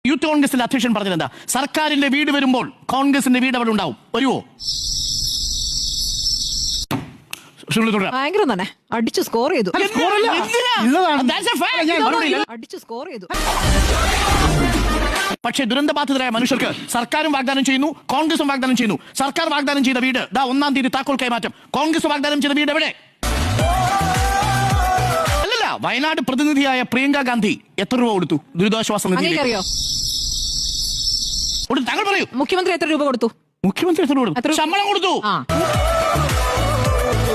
Youth കോൺഗ്രസിന്റെ അധ്യക്ഷൻ പറഞ്ഞതെന്താ? സർക്കാരിന്റെ വീട് വരുമ്പോൾ കോൺഗ്രസിന്റെ വീട് അവിടെ ഉണ്ടാവും. വരുവോ? ഭയങ്കര തന്നെ അടിച്ചു സ്കോർ ചെയ്തു. അടിച്ചു സ്കോർ ചെയ്തു. പക്ഷേ ദുരന്തബാധിതരായ മനുഷ്യർക്ക് സർക്കാരും വാഗ്ദാനം ചെയ്യുന്നു, കോൺഗ്രസും വാഗ്ദാനം ചെയ്യുന്നു. സർക്കാർ വാഗ്ദാനം ചെയ്ത വീട് 1-ാം തീയതി താക്കോൽ കൈമാറ്റം. കോൺഗ്രസ് വാഗ്ദാനം ചെയ്ത വീട് എവിടെ? അല്ലല്ല, വയനാട് പ്രതിനിധിയായ പ്രിയങ്ക ഗാന്ധി എത്ര രൂപ കൊടുത്തു ദുരിതാശ്വാസ നിധിയിലേക്ക്? അറിയോ? താങ്കൾ പറയൂ. മുഖ്യമന്ത്രി എത്ര രൂപ കൊടുത്തു? മുഖ്യമന്ത്രി എത്ര കൊടുത്തു? ശമ്പളം കൊടുത്തു.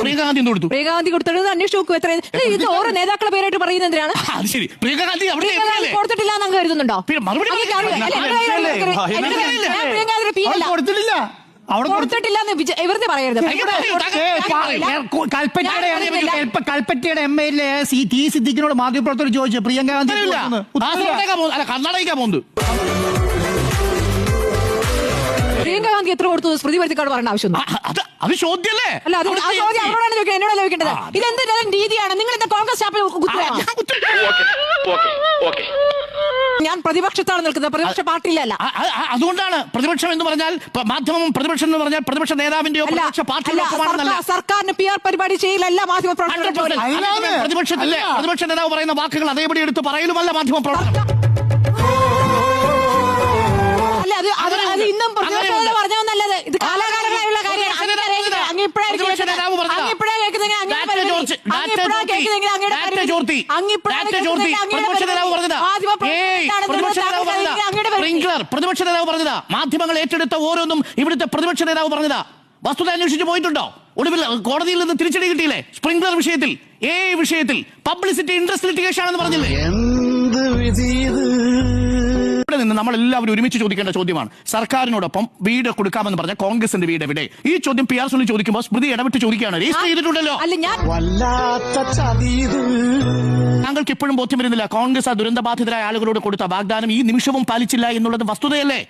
പ്രിയങ്ക ഗാന്ധി എന്ത് കൊടുത്തു? പ്രിയങ്ക ഗാന്ധി കൊടുത്തത് അന്വേഷിച്ച് നോക്കൂ. എത്ര ഇത് ഓരോ നേതാക്കളെ പേരായിട്ട് പറയുന്നത് എന്തിനാണ്? അത് ശരി, പ്രിയങ്ക ഗാന്ധി കൊടുത്തിട്ടില്ല എന്ന് കരുതുന്നുണ്ടോ? കൊടുത്തിട്ടില്ല, അവിടെ കൊടുത്തിട്ടില്ല വെറുതെ പറയരുത്. കൽപ്പറ്റയുടെ MLA ടി സിദ്ദിഖിനോട് മാധ്യമപ്രവർത്തകർ ചോദിച്ചു പ്രിയങ്ക ഗാന്ധി കർണാടക പോകുന്നത്. പ്രിയങ്ക ഗാന്ധി എത്ര കൊടുത്തു? സ്മൃതി പരുത്തിക്കാട് പറയേണ്ട ആവശ്യം അത് ചോദ്യമല്ലേ? അല്ല, അത് അവരോടാണ് ചോദിക്കുന്നത്, എന്നോട് ചോദിക്കേണ്ടത്. ഇതെന്ത് രീതിയാണ്? നിങ്ങൾ എന്താ കോൺഗ്രസ് സ്റ്റാഫിൽ ഞാൻ പ്രതിപക്ഷത്താണ് നിൽക്കുന്നത്, പ്രതിപക്ഷ പാർട്ടിയിലല്ല. അതുകൊണ്ടാണ് പ്രതിപക്ഷം എന്ന് പറഞ്ഞാൽ മാധ്യമം, പ്രതിപക്ഷം എന്ന് പറഞ്ഞാൽ പ്രതിപക്ഷ നേതാവിന്റെയോ സർക്കാരിന് PR പരിപാടി ചെയ്യലല്ല മാധ്യമ പ്രവർത്തകർ. പ്രതിപക്ഷ നേതാവ് പറയുന്ന വാക്കുകൾ അതേപടി എടുത്ത് പറയലുമല്ല മാധ്യമ പ്രവർത്തനം. അത് ഇന്നും പറഞ്ഞത് ഇത് കാലാകാലമായുള്ള കാര്യമാണ്. പ്രതിപക്ഷ നേതാവ് പറഞ്ഞതാ. മാധ്യമങ്ങൾ ഏറ്റെടുത്ത ഓരോന്നും ഇവിടുത്തെ പ്രതിപക്ഷ നേതാവ് പറഞ്ഞതാ. വസ്തുത അന്വേഷിച്ച് പോയിട്ടുണ്ടോ? ഒടുവിൽ കോടതിയിൽ നിന്ന് തിരിച്ചടി കിട്ടിയില്ലേ? സ്പ്രിംഗ്ലർ വിഷയത്തിൽ, വിഷയത്തിൽ പബ്ലിസിറ്റി ഇൻട്രസ്റ്റ് ലിറ്റിഗേഷൻ ആണെന്ന് പറഞ്ഞില്ലേ? ഇവിടെ നിന്ന് നമ്മൾ എല്ലാവരും ഒരുമിച്ച് ചോദിക്കേണ്ട ചോദ്യമാണ്, സർക്കാരിനോടൊപ്പം വീട് കൊടുക്കാമെന്ന് പറഞ്ഞ കോൺഗ്രസിന്റെ വീട് എവിടെ? ഈ ചോദ്യം PR സുനിൽ ചോദിക്കുമ്പോൾ സ്മൃതി ഇടപെട്ട് ചോദിക്കുകയാണ്. രജിസ്റ്റർ ചെയ്തിട്ടുണ്ടല്ലോ. താങ്കൾക്ക് ഇപ്പോഴും ബോധ്യം വരുന്നില്ല കോൺഗ്രസ് ആ ദുരന്തബാധിതരായ ആളുകളോട് കൊടുത്ത വാഗ്ദാനം ഈ നിമിഷവും പാലിച്ചില്ല എന്നുള്ളത് വസ്തുതയല്ലേ?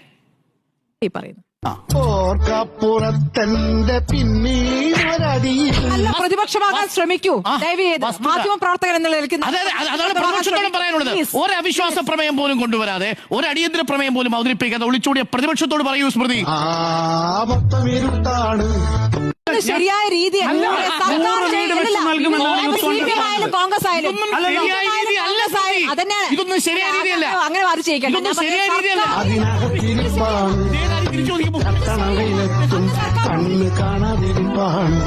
പ്രതിപക്ഷമാകാൻ ശ്രമിക്കൂ മാധ്യമ പ്രവർത്തകൻ എന്നുള്ള നിലയ്ക്ക്. അതാണ് പ്രതിപക്ഷത്തോടും പറയാനുള്ളത്. ഒരു അവിശ്വാസ പ്രമേയം പോലും കൊണ്ടുവരാതെ, ഒരു അടിയന്തര പ്രമേയം പോലും അവതരിപ്പിക്കാതെ ഒളിച്ചോടിയ പ്രതിപക്ഷത്തോട് പറയൂ സ്മൃതി. ശരിയായ രീതി കോൺഗ്രസ് ആയാലും ഇതൊന്നും ശരിയായ രീതിയല്ല. അങ്ങനെ അത് ചെയ്യിക്കണം. കണ്ണ് കാണാതിരിപ്പാണ്,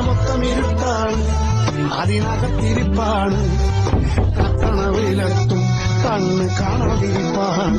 മൊത്തം ഇരുട്ടാണ്, അതിനകത്തിരിപ്പാണ്, കത്തണ വിലത്തും കണ്ണ് കാണാതിരിപ്പാണ്.